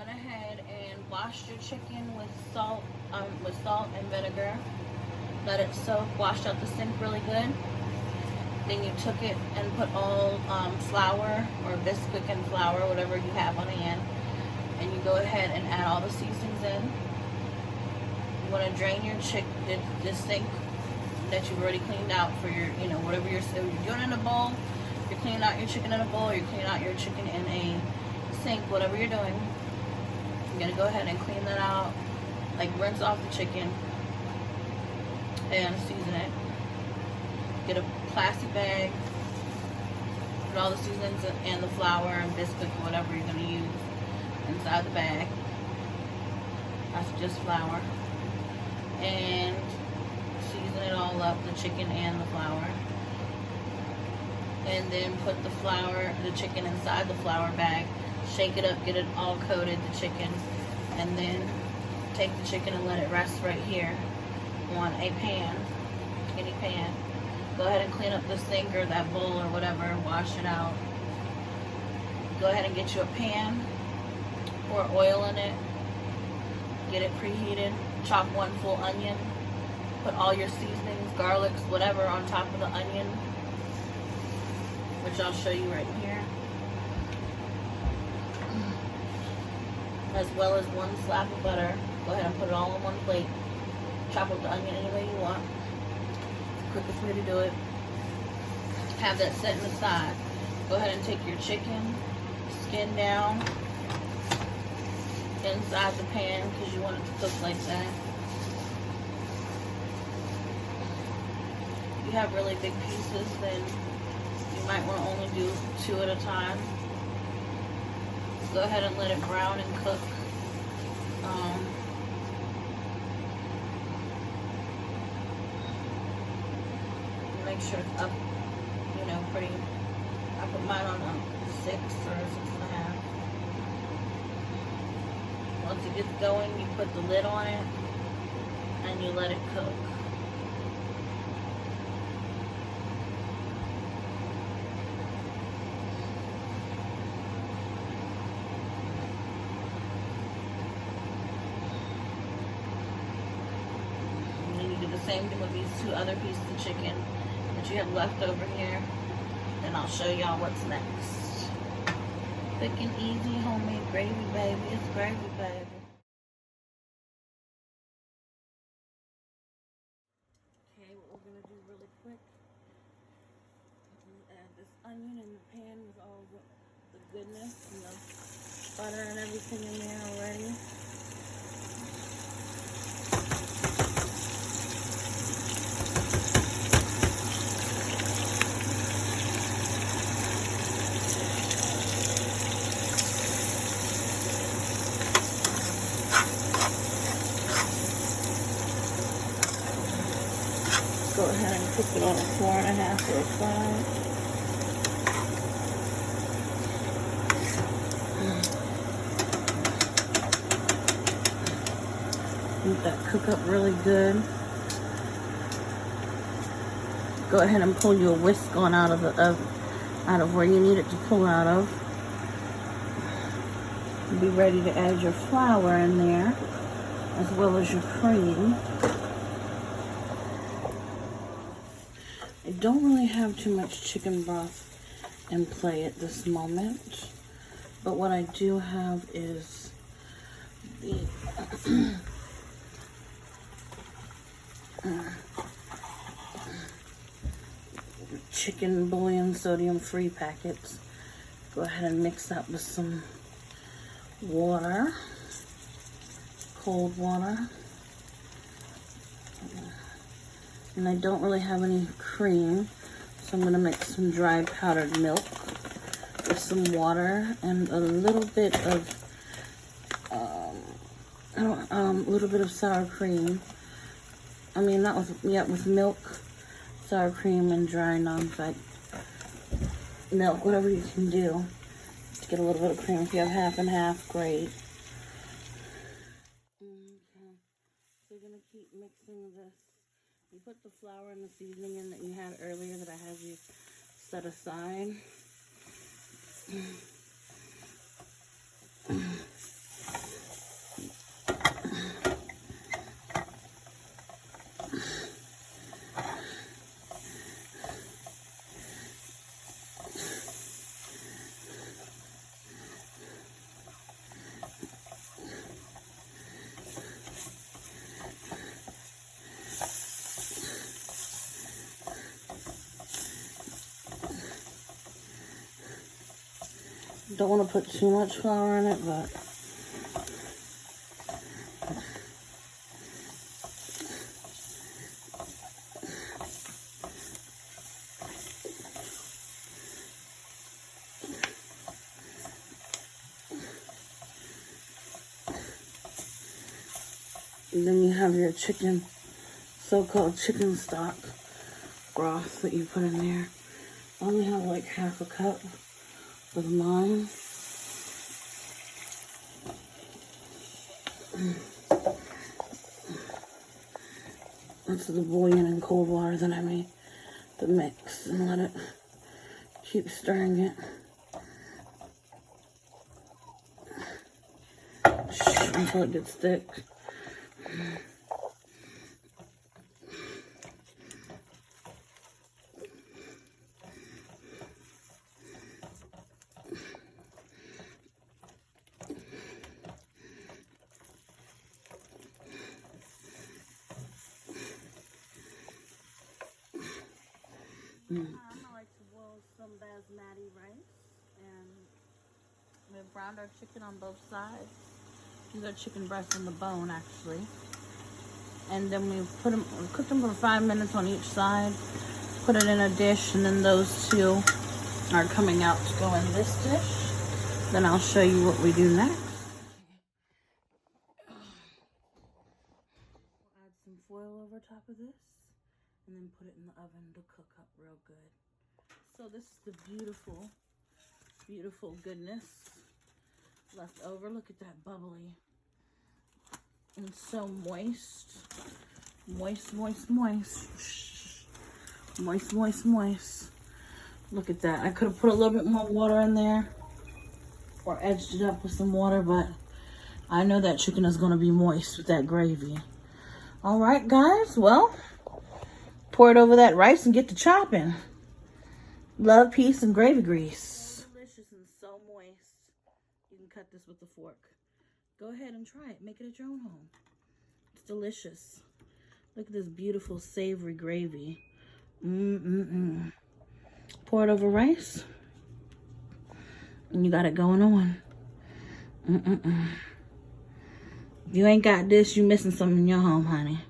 went ahead and washed your chicken with salt and vinegar. Let it soak, washed out the sink really good. Then you took it and put all flour or Bisquick and flour, whatever you have on hand, and you go ahead and add all the seasonings in. You want to drain your the sink that you've already cleaned out for your, whatever you're doing in a bowl. You're cleaning out your chicken in a bowl, or you're cleaning out your chicken in a sink, whatever you're doing. You're gonna go ahead and clean that out, like rinse off the chicken and season it. Get a plastic bag, put all the seasonings and the flour and Bisquick, whatever you're gonna use, inside the bag. That's just flour. And season it all up, the chicken and the flour. And then put the chicken inside the flour bag. Shake it up, get it all coated, the chicken. And then take the chicken and let it rest right here on a pan, any pan. Go ahead and clean up the sink or that bowl or whatever, wash it out. Go ahead and get you a pan, pour oil in it, get it preheated, chop one full onion, put all your seasonings, garlics, whatever on top of the onion, which I'll show you right here, as well as one slab of butter. Go ahead and put it all on one plate. Chop up the onion any way you want. Quickest way to do it. Have that set aside. Go ahead and take your chicken, skin down inside the pan because you want it to cook like that. If you have really big pieces, then you might want to only do 2 at a time. Go ahead and let it brown and cook. Make sure it's up, pretty. I put mine on a 6 or 6.5. Once it gets going, you put the lid on it and you let it cook. And then you do the same thing with these 2 other pieces of chicken that you have left over here. Then I'll show y'all what's next. Quick and easy homemade gravy, baby. It's gravy, baby. Okay, what we're gonna do really quick is add this onion in the pan with all the goodness and the butter and everything in there already. Go ahead and cook it on a 4.5 or a 5. Let that cook up really good. Go ahead and pull your whisk on out of where you need it to pull out of. Be ready to add your flour in there, as well as your cream. I don't really have too much chicken broth in play at this moment, but what I do have is the chicken bouillon sodium-free packets. Go ahead and mix that with some water, cold water. And I don't really have any cream, so I'm going to mix some dry powdered milk with some water and a little bit of sour cream. I mean, not with, yeah, with milk, sour cream, and dry non-fat milk, whatever you can do to get a little bit of cream. If you have half and half, great. Okay, so you're going to keep mixing this. You put the flour and the seasoning in that you had earlier that I had you set aside. Don't want to put too much flour in it, but and then you have your chicken, so-called chicken stock broth that you put in there. I only have like half a cup of mine. That's the bouillon and cold water that I made the mix, and let it keep stirring it until it gets thick. I like to boil some basmati rice, and we've browned our chicken on both sides. These are chicken breasts on the bone, actually. And then we cooked them for 5 minutes on each side, put it in a dish, and then those two are coming out to go in this dish. Then I'll show you what we do next. We'll add some foil over top of this, and then put it in the oven to cook up real good. So this is the beautiful, beautiful goodness left over. Look at that bubbly. And so moist. Moist, moist, moist. Moist, moist, moist. Look at that. I could have put a little bit more water in there or edged it up with some water, but I know that chicken is going to be moist with that gravy. All right, guys. Well, pour it over that rice and get to chopping. Love, peace, and gravy grease. Delicious and so moist. You can cut this with a fork. Go ahead and try it. Make it at your own home. It's delicious. Look at this beautiful savory gravy. Pour it over rice. And you got it going on. If you ain't got this, you missing something in your home, honey.